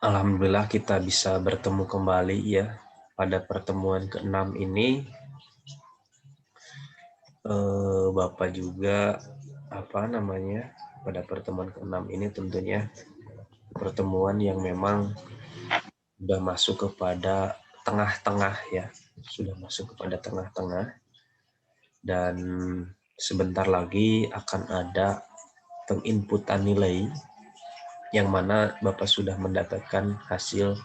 Alhamdulillah kita bisa bertemu kembali ya pada pertemuan ke-6 ini. Bapak juga pada pertemuan ke-6 ini tentunya pertemuan yang memang sudah masuk kepada tengah-tengah ya, sudah masuk kepada tengah-tengah dan sebentar lagi akan ada penginputan nilai yang mana Bapak sudah mendapatkan hasil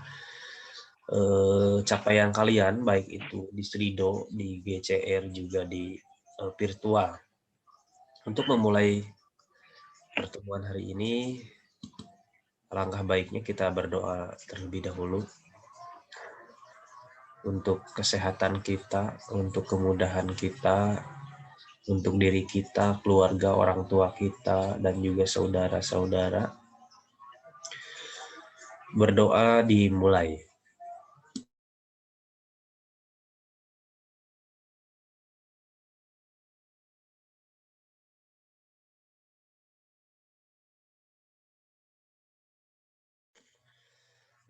capaian kalian, baik itu di Srido, di GCR, juga di virtual. Untuk memulai pertemuan hari ini, alangkah baiknya kita berdoa terlebih dahulu untuk kesehatan kita, untuk kemudahan kita, untuk diri kita, keluarga, orang tua kita, dan juga saudara-saudara. Berdoa dimulai.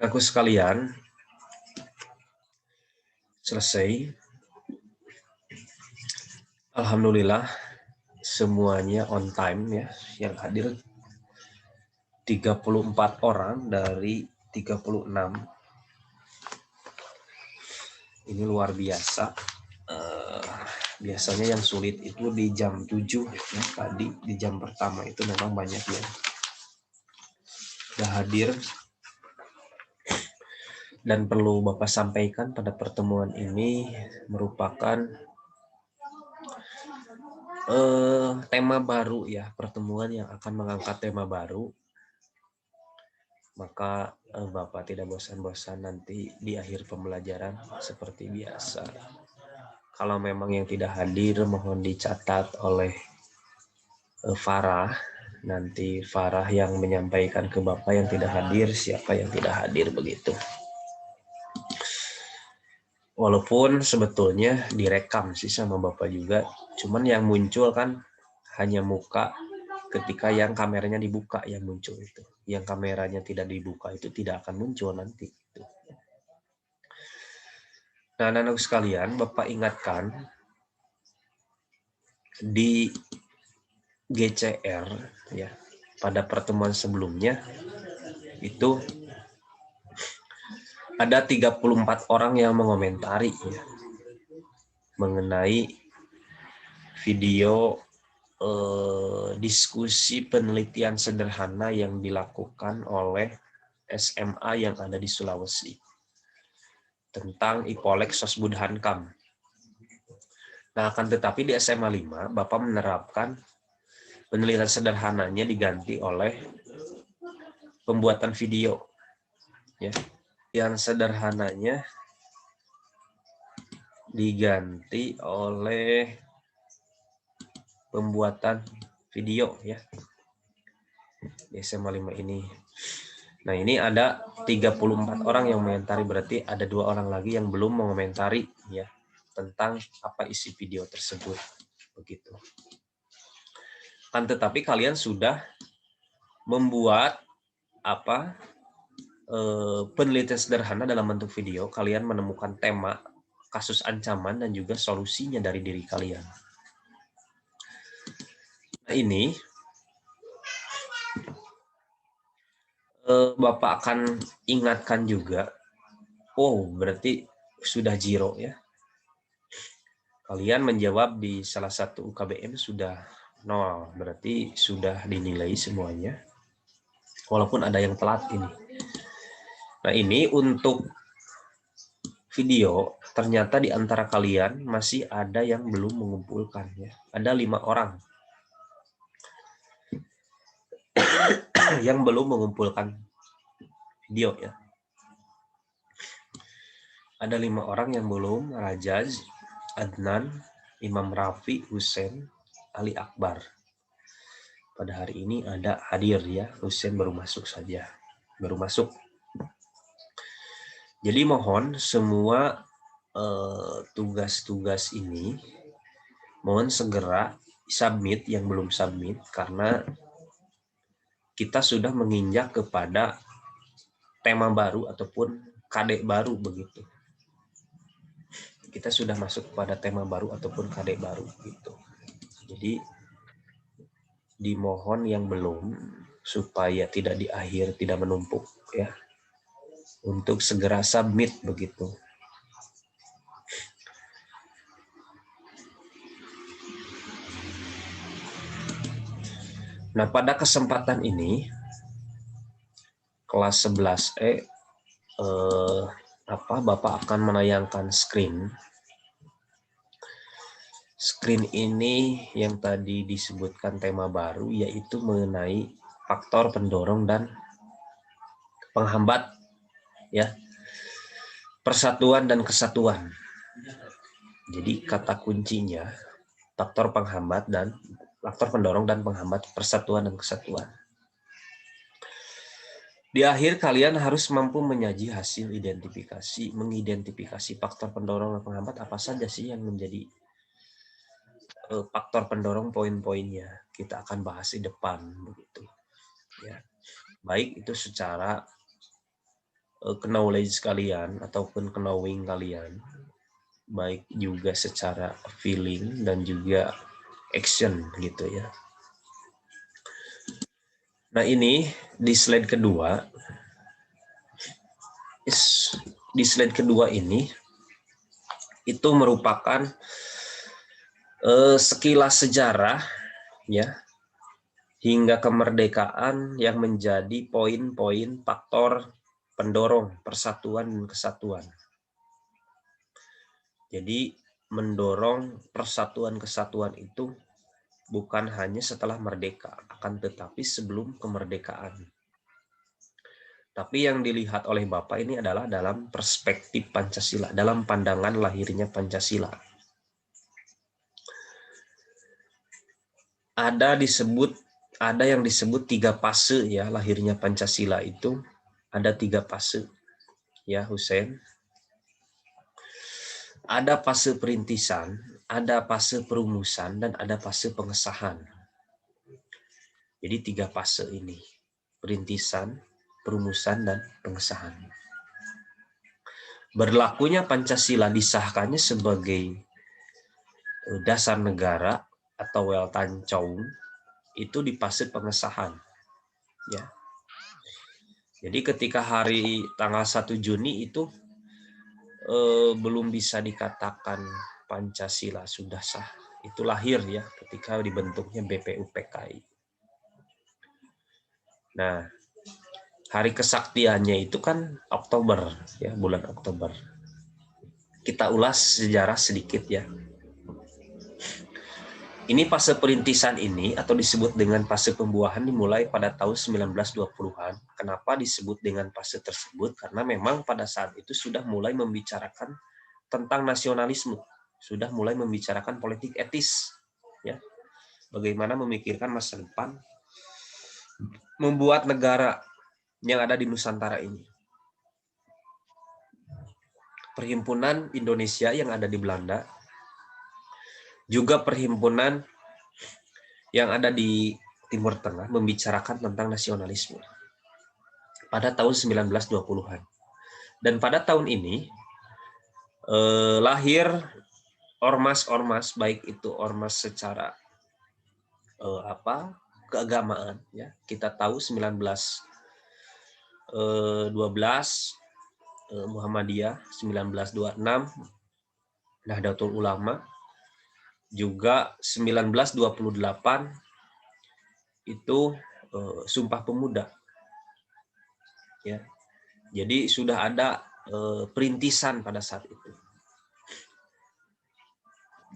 Aku sekalian, selesai. Alhamdulillah semuanya on time ya, yang hadir 34 orang dari 36. Ini luar biasa. Biasanya yang sulit itu di jam 7 ya, tadi di jam pertama itu memang banyak yang sudah hadir. Dan perlu Bapak sampaikan pada pertemuan ini merupakan tema baru ya, pertemuan yang akan mengangkat tema baru. Maka Bapak tidak bosan-bosan nanti di akhir pembelajaran seperti biasa. Kalau memang yang tidak hadir mohon dicatat oleh Farah. Nanti Farah yang menyampaikan ke Bapak yang tidak hadir, siapa yang tidak hadir begitu. Walaupun sebetulnya direkam sih sama Bapak juga, cuman yang muncul kan hanya muka ketika yang kameranya dibuka yang muncul itu. Yang kameranya tidak dibuka itu tidak akan muncul nanti. Nah, anak-anak sekalian, Bapak ingatkan di GCR ya, pada pertemuan sebelumnya itu ada 34 orang yang mengomentari ya, mengenai video diskusi penelitian sederhana yang dilakukan oleh SMA yang ada di Sulawesi tentang Ipolek Sosbud Hankam. Nah, akan tetapi di SMA 5 Bapak menerapkan penelitian sederhananya diganti oleh pembuatan video ya. Yang sederhananya diganti oleh pembuatan video ya di SMA 5 ini. Nah, ini ada 34 orang yang mengomentari, berarti ada 2 orang lagi yang belum mengomentari ya tentang apa isi video tersebut begitu. Kan tetapi kalian sudah membuat penelitian sederhana dalam bentuk video, kalian menemukan tema, kasus ancaman, dan juga solusinya dari diri kalian. Nah, ini Bapak akan ingatkan juga, berarti sudah zero ya. Kalian menjawab di salah satu UKBM sudah 0, berarti sudah dinilai semuanya. Walaupun ada yang telat ini. Nah, ini untuk video, ternyata di antara kalian masih ada yang belum mengumpulkan ya. Ada 5 orang yang belum mengumpulkan video ya. Ada 5 orang yang belum, Rajaz, Adnan, Imam Rafi, Husen, Ali Akbar. Pada hari ini ada hadir ya, Husen baru masuk saja. Baru masuk. Jadi mohon semua tugas-tugas ini mohon segera submit yang belum submit, karena kita sudah menginjak kepada tema baru ataupun KD baru begitu. Kita sudah masuk pada tema baru ataupun KD baru gitu. Jadi dimohon yang belum supaya tidak di akhir, tidak menumpuk ya. Untuk segera submit begitu. Nah, pada kesempatan ini kelas 11E Bapak akan menayangkan screen. Screen ini yang tadi disebutkan tema baru yaitu mengenai faktor pendorong dan penghambat ya. Persatuan dan kesatuan. Jadi kata kuncinya faktor penghambat dan faktor pendorong dan penghambat persatuan dan kesatuan. Di akhir kalian harus mampu menyaji hasil identifikasi, mengidentifikasi faktor pendorong dan penghambat apa saja sih yang menjadi faktor pendorong, poin-poinnya. Kita akan bahas di depan begitu. Ya. Baik itu secara knowledge kalian ataupun knowing kalian, baik juga secara feeling dan juga action gitu ya. Nah ini di slide kedua, ini itu merupakan sekilas sejarah ya hingga kemerdekaan yang menjadi poin-poin faktor pendorong persatuan dan kesatuan. Jadi mendorong persatuan kesatuan itu bukan hanya setelah merdeka, akan tetapi sebelum kemerdekaan. Tapi yang dilihat oleh Bapak ini adalah dalam perspektif Pancasila, dalam pandangan lahirnya Pancasila. Ada yang disebut 3 fase ya lahirnya Pancasila itu. Ada 3 fase ya Hussein. Ada fase perintisan, ada fase perumusan, dan ada fase pengesahan. Jadi 3 fase ini, perintisan, perumusan, dan pengesahan. Berlakunya Pancasila disahkannya sebagai dasar negara atau Weltanschauung itu di fase pengesahan. Ya. Jadi ketika hari tanggal 1 Juni itu belum bisa dikatakan Pancasila sudah sah. Itu lahir ya ketika dibentuknya BPUPKI. Nah, hari kesaktiannya itu kan Oktober, ya bulan Oktober. Kita ulas sejarah sedikit ya. Ini fase perintisan ini atau disebut dengan fase pembuahan dimulai pada tahun 1920-an. Kenapa disebut dengan fase tersebut? Karena memang pada saat itu sudah mulai membicarakan tentang nasionalisme, sudah mulai membicarakan politik etis, ya. Bagaimana memikirkan masa depan, membuat negara yang ada di Nusantara ini. Perhimpunan Indonesia yang ada di Belanda, juga perhimpunan yang ada di Timur Tengah membicarakan tentang nasionalisme pada tahun 1920-an. Dan pada tahun ini lahir ormas-ormas, baik itu ormas secara keagamaan ya. Kita tahu 1912 Muhammadiyah, 1926 Nahdlatul Ulama, juga 1928 itu Sumpah Pemuda. Ya. Jadi sudah ada perintisan pada saat itu.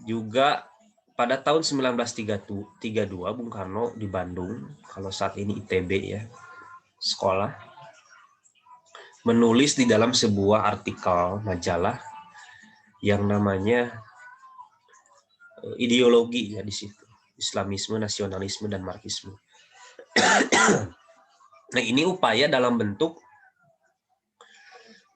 Juga pada tahun 1932 Bung Karno di Bandung, kalau saat ini ITB ya, sekolah, menulis di dalam sebuah artikel majalah yang namanya ideologi ya di situ, Islamisme, nasionalisme, dan Marxisme. Nah ini upaya dalam bentuk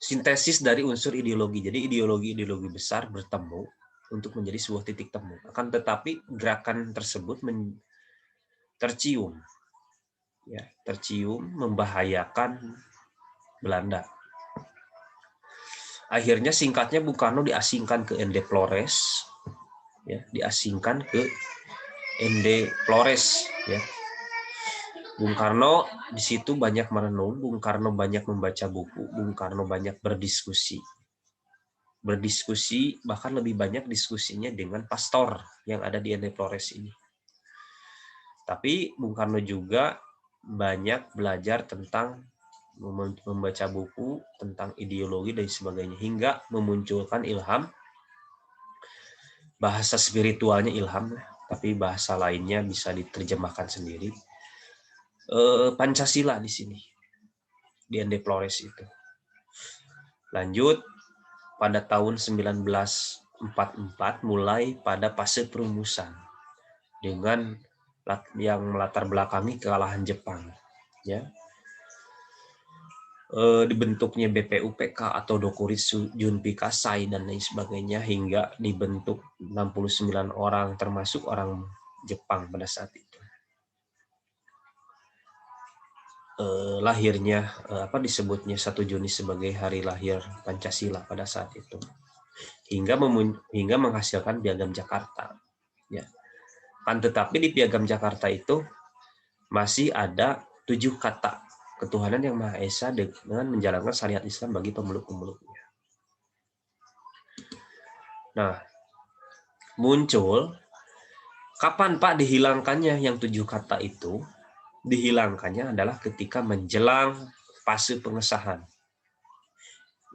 sintesis dari unsur ideologi. Jadi ideologi-ideologi besar bertemu untuk menjadi sebuah titik temu. Akan tetapi gerakan tersebut tercium ya, tercium membahayakan Belanda. Akhirnya singkatnya Bung Karno diasingkan ke ND Flores, ya, diasingkan ke ND Flores, ya. Bung Karno di situ banyak merenung, Bung Karno banyak membaca buku, Bung Karno banyak berdiskusi, bahkan lebih banyak diskusinya dengan pastor yang ada di ND Flores ini. Tapi Bung Karno juga banyak belajar tentang membaca buku tentang ideologi dan sebagainya, hingga memunculkan ilham, bahasa spiritualnya ilham, tapi bahasa lainnya bisa diterjemahkan sendiri, Pancasila di sini di ND Flores itu. Lanjut pada tahun 1944 mulai pada fase perumusan dengan yang melatar belakangi kekalahan Jepang, ya. Dibentuknya BPUPK atau Dokuritsu Junpi Kasai dan lain sebagainya, hingga dibentuk 69 orang termasuk orang Jepang pada saat itu. Lahirnya disebutnya 1 Juni sebagai hari lahir Pancasila pada saat itu, hingga menghasilkan Piagam Jakarta, ya. Kan tetapi di Piagam Jakarta itu masih ada 7 kata ketuhanan yang Maha Esa dengan menjalankan syariat Islam bagi pemeluk-pemeluknya. Nah, muncul kapan Pak dihilangkannya yang 7 kata itu? Dihilangkannya adalah ketika menjelang fase pengesahan,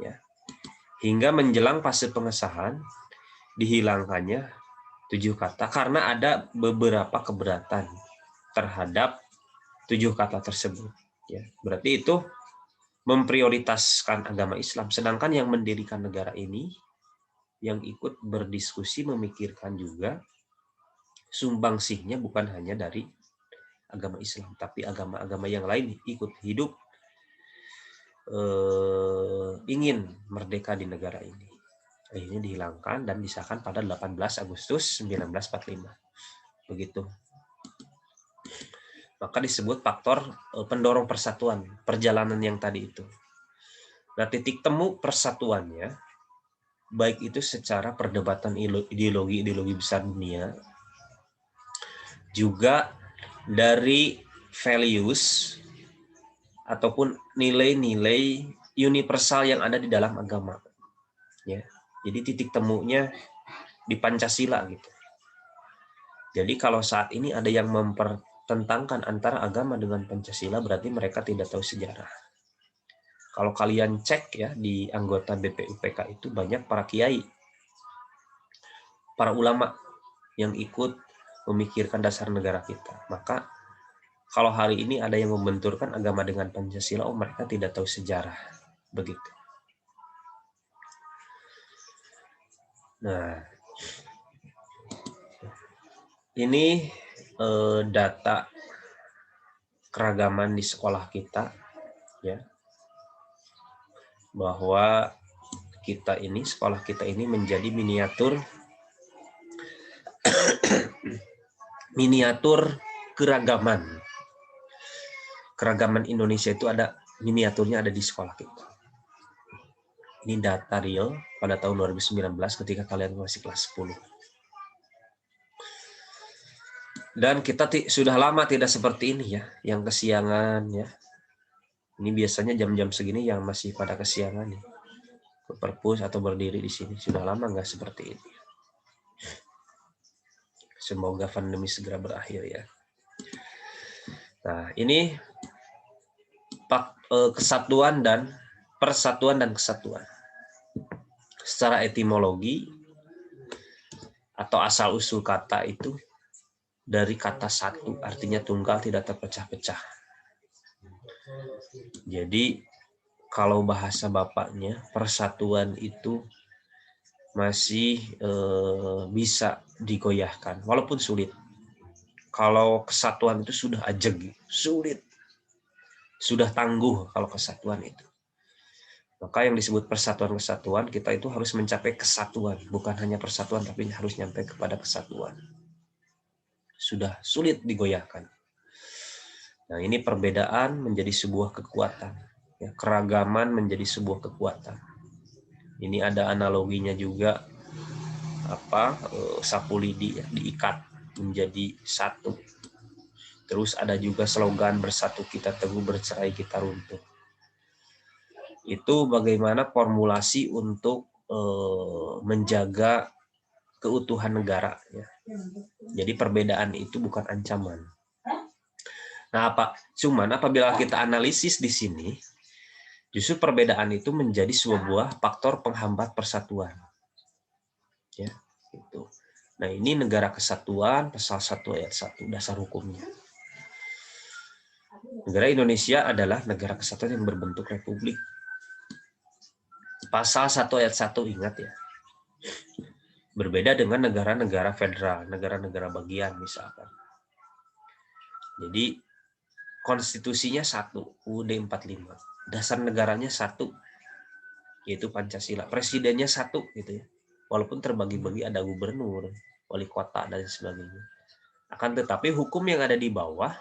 ya. Hingga menjelang fase pengesahan dihilangkannya 7 kata karena ada beberapa keberatan terhadap 7 kata tersebut, ya. Berarti itu memprioritaskan agama Islam, sedangkan yang mendirikan negara ini, yang ikut berdiskusi memikirkan juga sumbangsihnya bukan hanya dari agama Islam, tapi agama-agama yang lain ikut hidup, ingin merdeka di negara ini. Akhirnya dihilangkan dan disahkan pada 18 Agustus 1945. Begitu. Maka disebut faktor pendorong persatuan, perjalanan yang tadi itu. Nah, titik temu persatuannya, baik itu secara perdebatan ideologi besar dunia, juga dari values ataupun nilai-nilai universal yang ada di dalam agama, ya. Jadi titik temunya di Pancasila gitu. Jadi kalau saat ini ada yang mempertentangkan antara agama dengan Pancasila, berarti mereka tidak tahu sejarah. Kalau kalian cek ya di anggota BPUPK itu banyak para kiai, para ulama yang ikut memikirkan dasar negara kita. Maka kalau hari ini ada yang membenturkan agama dengan Pancasila, mereka tidak tahu sejarah. Begitu. Nah, ini data keragaman di sekolah kita, ya. Bahwa sekolah kita ini menjadi miniatur keragaman. Keragaman Indonesia itu ada miniaturnya, ada di sekolah kita. Ini data real pada tahun 2019 ketika kalian masih kelas 10. Dan kita sudah lama tidak seperti ini ya, yang kesiangan ya. Ini biasanya jam-jam segini yang masih pada kesiangan nih. Ke perpus atau berdiri di sini. Sudah lama nggak seperti ini. Semoga pandemi segera berakhir ya. Nah, ini kesatuan dan persatuan dan kesatuan. Secara etimologi atau asal-usul kata itu dari kata satu, artinya tunggal tidak terpecah-pecah. Jadi kalau bahasa bapaknya, persatuan itu masih bisa digoyahkan, walaupun sulit. Kalau kesatuan itu sudah ajeg, sulit. Sudah tangguh kalau kesatuan itu. Maka yang disebut persatuan-kesatuan, kita itu harus mencapai kesatuan. Bukan hanya persatuan, tapi harus nyampe kepada kesatuan. Sudah sulit digoyahkan. Nah, ini perbedaan menjadi sebuah kekuatan. Ya, keragaman menjadi sebuah kekuatan. Ini ada analoginya juga, sapu lidi ya, diikat menjadi satu. Terus ada juga slogan bersatu kita teguh, bercerai kita runtuh. Itu bagaimana formulasi untuk menjaga keutuhan negara. Ya. Jadi perbedaan itu bukan ancaman. Nah, cuman apabila kita analisis di sini, justru perbedaan itu menjadi sebuah faktor penghambat persatuan. Ya, gitu. Nah, ini negara kesatuan, pasal 1 ayat 1 dasar hukumnya. Negara Indonesia adalah negara kesatuan yang berbentuk republik. Pasal 1 ayat 1, ingat ya. Berbeda dengan negara-negara federal, negara-negara bagian misalkan. Jadi konstitusinya 1, UUD 45. Dasar negaranya 1, yaitu Pancasila. Presidennya 1 gitu ya. Walaupun terbagi-bagi, ada gubernur, wali kota dan sebagainya. Akan tetapi hukum yang ada di bawah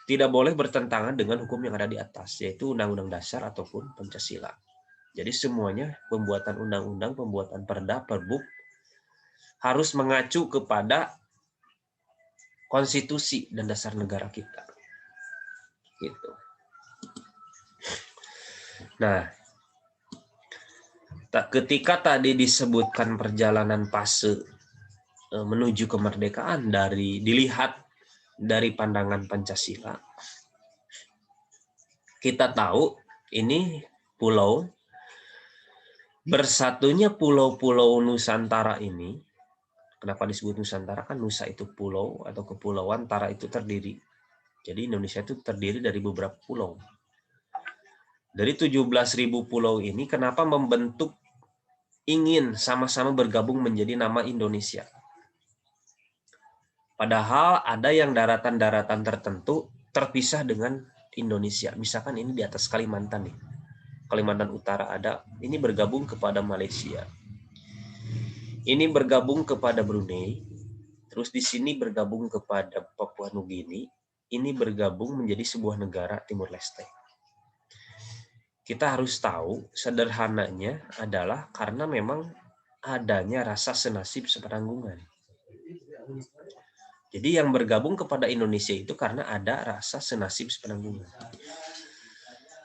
tidak boleh bertentangan dengan hukum yang ada di atas, yaitu Undang-Undang Dasar ataupun Pancasila. Jadi semuanya pembuatan undang-undang, pembuatan perda, perbuk harus mengacu kepada konstitusi dan dasar negara kita. Gitu. Nah, ketika tadi disebutkan perjalanan fase menuju kemerdekaan dilihat dari pandangan Pancasila, kita tahu ini bersatunya pulau-pulau Nusantara ini. Kenapa disebut Nusantara? Kan Nusa itu pulau atau kepulauan, Tara itu terdiri. Jadi Indonesia itu terdiri dari beberapa pulau. Dari 17.000 pulau ini, kenapa membentuk ingin sama-sama bergabung menjadi nama Indonesia? Padahal ada yang daratan-daratan tertentu terpisah dengan Indonesia. Misalkan ini di atas Kalimantan nih. Kalimantan Utara ada, ini bergabung kepada Malaysia. Ini bergabung kepada Brunei, terus di sini bergabung kepada Papua Nugini, ini bergabung menjadi sebuah negara Timur Leste. Kita harus tahu, sederhananya adalah karena memang adanya rasa senasib sepenanggungan. Jadi yang bergabung kepada Indonesia itu karena ada rasa senasib sepenanggungan.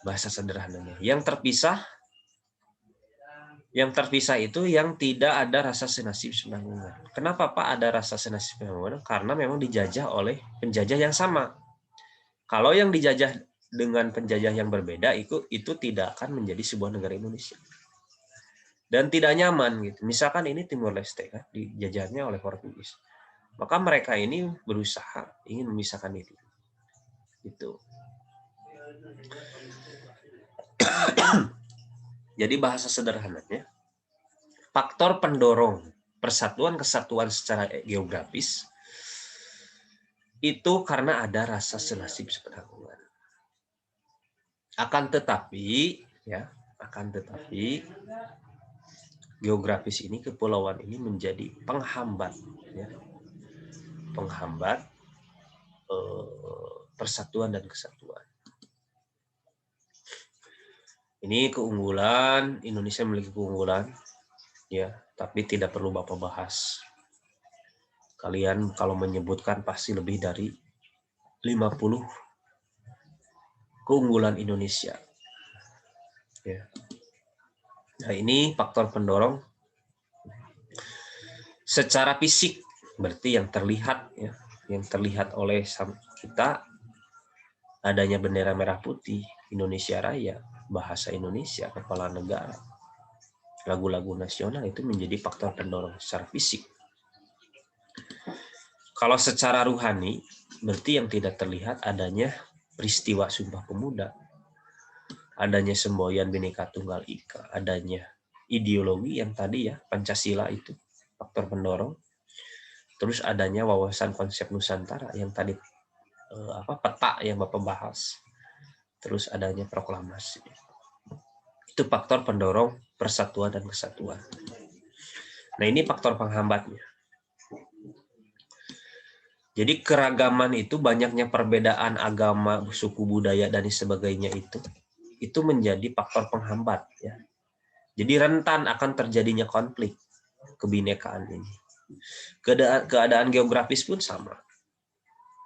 Bahasa sederhananya. Yang terpisah itu yang tidak ada rasa senasib sepenanggungan. Kenapa Pak ada rasa senasib sepenanggungan? Karena memang dijajah oleh penjajah yang sama. Kalau yang dijajah dengan penjajah yang berbeda, itu tidak akan menjadi sebuah negara Indonesia. Dan tidak nyaman gitu. Misalkan ini Timor Leste kan, dijajahnya oleh Portugis. Maka mereka ini berusaha ingin memisahkan itu. Gitu. Jadi bahasa sederhananya, faktor pendorong persatuan kesatuan secara geografis itu karena ada rasa senasib sepenanggungan. Akan tetapi geografis ini, kepulauan ini menjadi penghambat, ya, penghambat persatuan dan kesatuan. Ini keunggulan, Indonesia memiliki keunggulan, ya, tapi tidak perlu Bapak bahas. Kalian kalau menyebutkan pasti lebih dari 50 keunggulan Indonesia. Ya. Nah, ini faktor pendorong secara fisik, berarti yang terlihat, ya, yang terlihat oleh kita, adanya bendera merah putih, Indonesia Raya, bahasa Indonesia, kepala negara, lagu-lagu nasional, itu menjadi faktor pendorong secara fisik. Kalau secara ruhani, berarti yang tidak terlihat adanya peristiwa Sumpah Pemuda, adanya semboyan Bhinneka Tunggal Ika, adanya ideologi yang tadi ya, Pancasila itu faktor pendorong, terus adanya wawasan konsep Nusantara yang tadi peta yang Bapak bahas, terus adanya proklamasi. Itu faktor pendorong persatuan dan kesatuan. Nah, ini faktor penghambatnya. Jadi keragaman itu, banyaknya perbedaan agama, suku budaya dan sebagainya itu menjadi faktor penghambat ya. Jadi rentan akan terjadinya konflik kebinekaan ini. Keadaan geografis pun sama.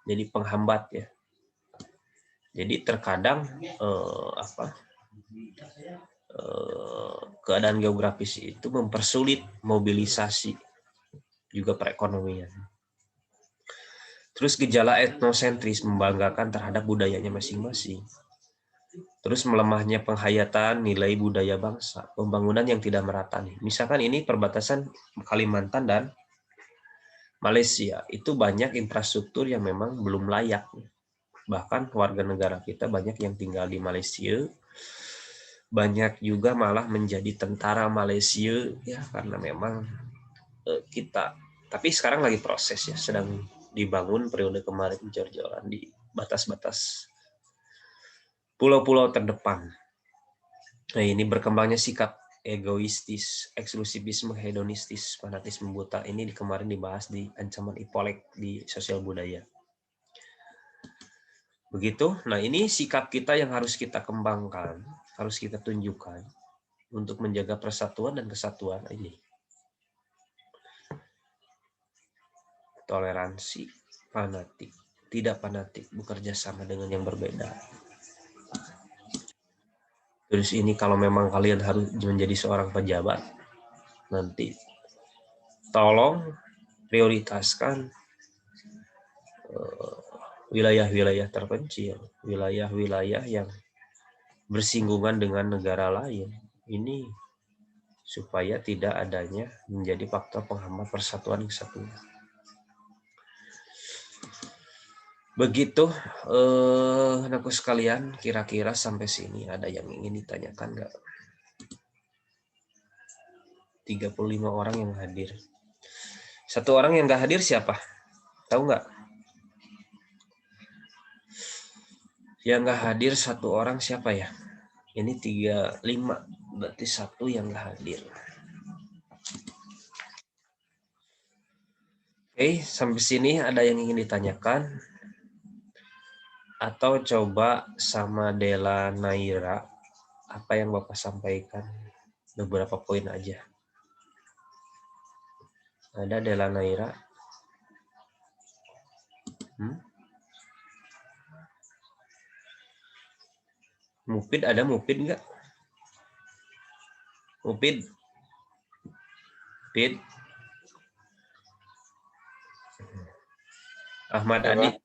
Jadi penghambat ya. Jadi terkadang keadaan geografis itu mempersulit mobilisasi juga perekonomian. Terus gejala etnosentris, membanggakan terhadap budayanya masing-masing. Terus melemahnya penghayatan nilai budaya bangsa, pembangunan yang tidak merata nih. Misalkan ini perbatasan Kalimantan dan Malaysia, itu banyak infrastruktur yang memang belum layak. Bahkan warga negara kita banyak yang tinggal di Malaysia, banyak juga malah menjadi tentara Malaysia ya, karena memang kita, tapi sekarang lagi proses ya, sedang dibangun periode kemarin jor-joran di batas-batas pulau-pulau terdepan. Nah, ini berkembangnya sikap egoistis, eksklusivisme, hedonistis, fanatisme buta. Ini kemarin dibahas di ancaman Ipolek di sosial budaya. Begitu. Nah, ini sikap kita yang harus kita kembangkan, harus kita tunjukkan untuk menjaga persatuan dan kesatuan ini. Toleransi, fanatik, tidak fanatik, bekerja sama dengan yang berbeda. Terus ini kalau memang kalian harus menjadi seorang pejabat, nanti tolong prioritaskan wilayah-wilayah terpencil, wilayah-wilayah yang bersinggungan dengan negara lain. Ini supaya tidak adanya menjadi faktor penghambat persatuan kesatuan. Begitu, anakku sekalian, kira-kira sampai sini ada yang ingin ditanyakan nggak? 35 orang yang hadir. Satu orang yang nggak hadir siapa? Tahu nggak? Yang nggak hadir satu orang siapa ya? Ini 35, berarti satu yang nggak hadir. Oke, sampai sini ada yang ingin ditanyakan? Atau coba sama Dela Naira, apa yang Bapak sampaikan? Beberapa poin aja. Ada Dela Naira? Mupid ada? Mupid nggak? Mupid? Pid? Ahmad Adi?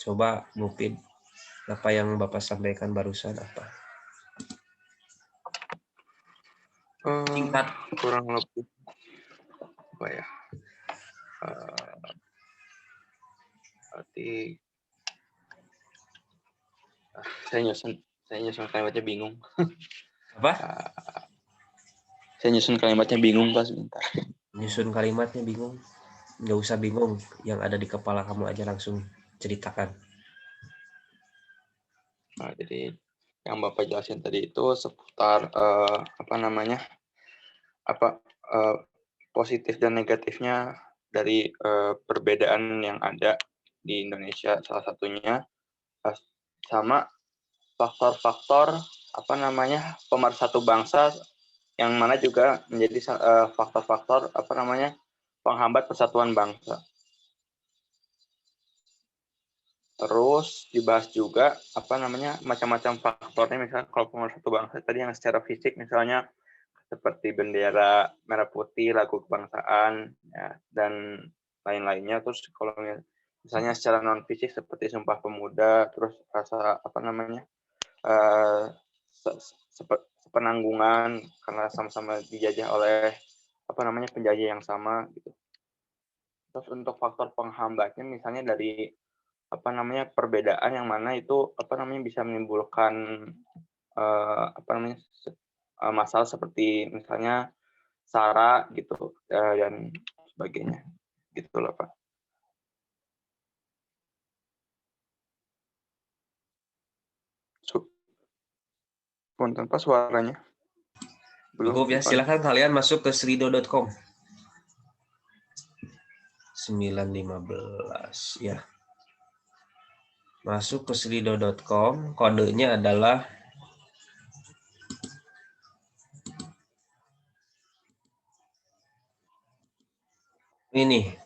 Coba Mupid, apa yang Bapak sampaikan barusan apa? Singkat. Kurang lebih apa ya? Berarti saya nyusun kalimatnya bingung. Apa? Saya nyusun kalimatnya bingung, Pak, sebentar. Nyusun kalimatnya bingung? Nggak usah bingung, yang ada di kepala kamu aja langsung ceritakan. Nah, jadi yang Bapak jelasin tadi itu seputar positif dan negatifnya dari perbedaan yang ada di Indonesia, salah satunya sama faktor-faktor pemersatu bangsa, yang mana juga menjadi faktor-faktor penghambat persatuan bangsa. Terus dibahas juga macam-macam faktornya, misalnya kalau pemersatu bangsa tadi yang secara fisik, misalnya seperti bendera merah putih, lagu kebangsaan, ya, dan lain-lainnya. Terus kalau misalnya secara non fisik seperti Sumpah Pemuda, terus rasa sepenanggungan karena sama-sama dijajah oleh penjajah yang sama gitu. Terus untuk faktor penghambatnya misalnya dari perbedaan yang mana itu bisa menimbulkan masalah seperti misalnya SARA gitu dan sebagainya, gitulah Pak. Punten Pak, suaranya belum. Cukup ya, silahkan kalian masuk ke srido.com. 9.15 ya. Masuk ke slido.com, kodenya adalah ini.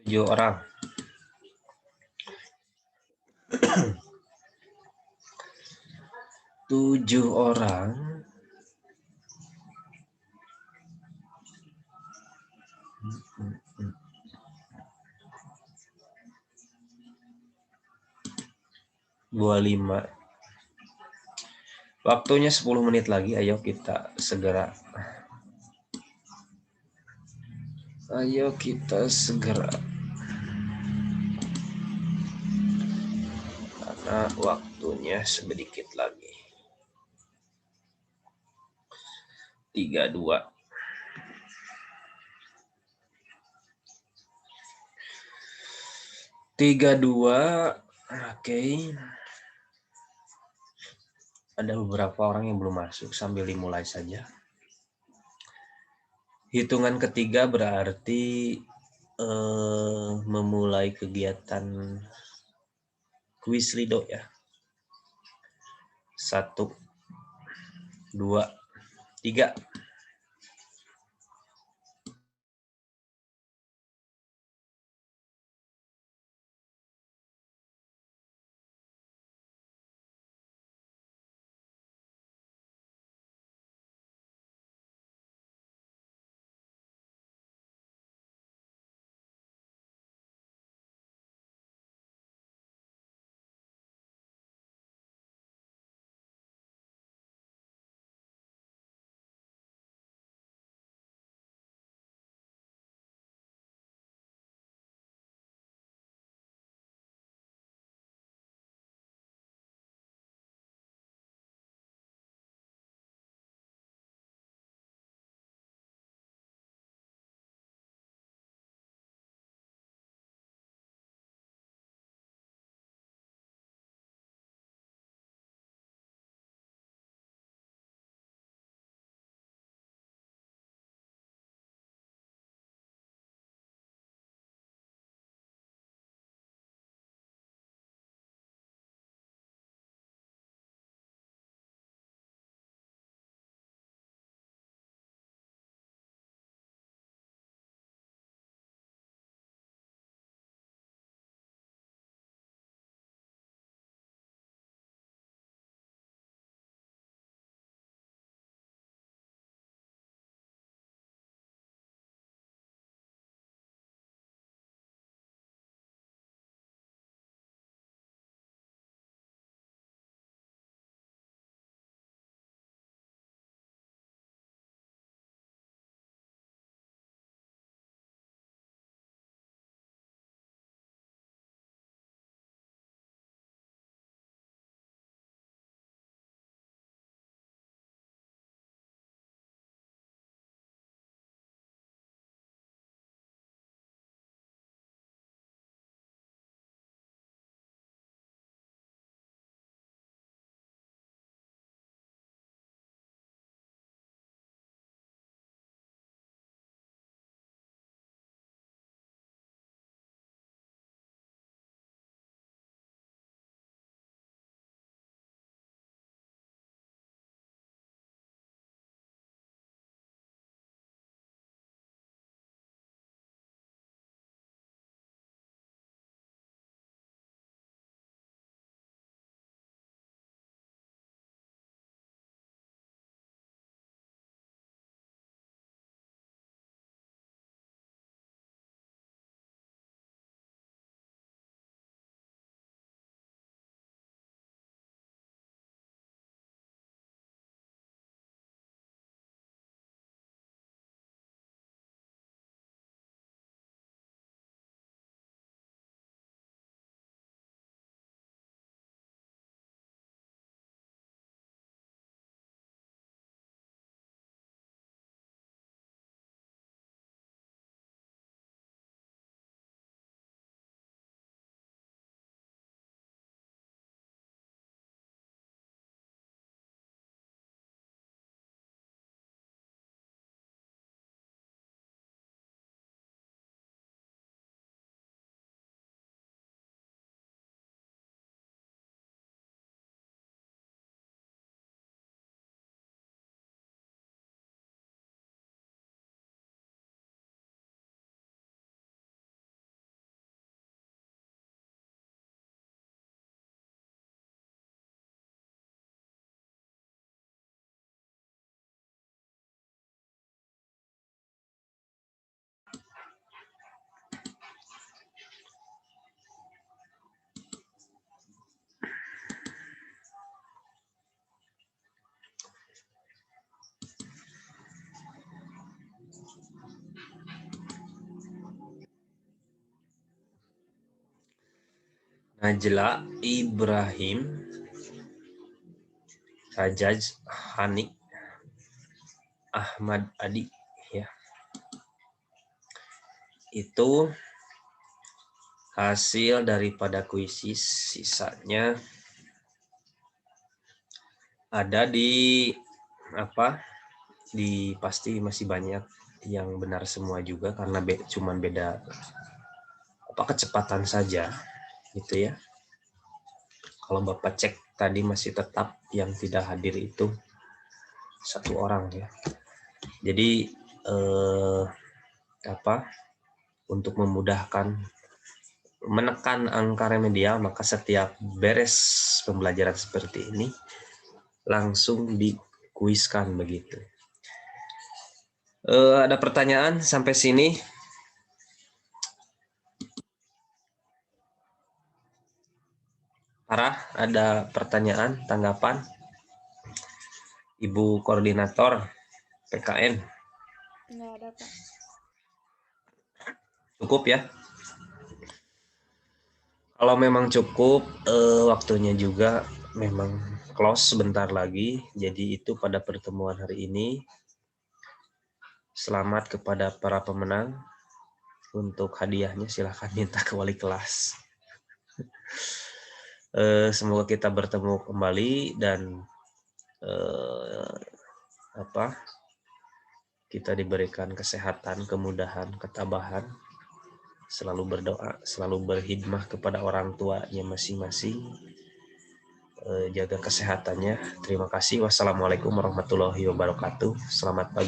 Tujuh orang. Tujuh orang. Dua lima. Waktunya 10 menit lagi. Ayo kita segera. Ayo kita segera. Karena waktunya sedikit lagi. 32. 32. Oke. Ada beberapa orang yang belum masuk, sambil dimulai saja. Hitungan ketiga berarti memulai kegiatan kuis Lido ya. 1, 2, 3. Najla Ibrahim, Rajaj Hani, Ahmad Adi, ya. Itu hasil daripada kuisis, sisanya ada di pasti masih banyak yang benar semua juga karena cuman beda kecepatan saja gitu ya. Kalau Bapak cek tadi masih tetap yang tidak hadir itu 1 orang ya. Jadi untuk memudahkan menekan angka remedial, maka setiap beres pembelajaran seperti ini langsung dikuiskan begitu. Ada pertanyaan sampai sini? Farah, ada pertanyaan, tanggapan? Ibu Koordinator PKN? Nggak ada, Pak. Cukup ya? Kalau memang cukup, waktunya juga memang close sebentar lagi. Jadi itu pada pertemuan hari ini. Selamat kepada para pemenang. Untuk hadiahnya silahkan minta ke wali kelas. Semoga kita bertemu kembali dan kita diberikan kesehatan, kemudahan, ketabahan, selalu berdoa, selalu berkhidmah kepada orang tuanya masing-masing, jaga kesehatannya. Terima kasih. Wassalamualaikum warahmatullahi wabarakatuh. Selamat pagi.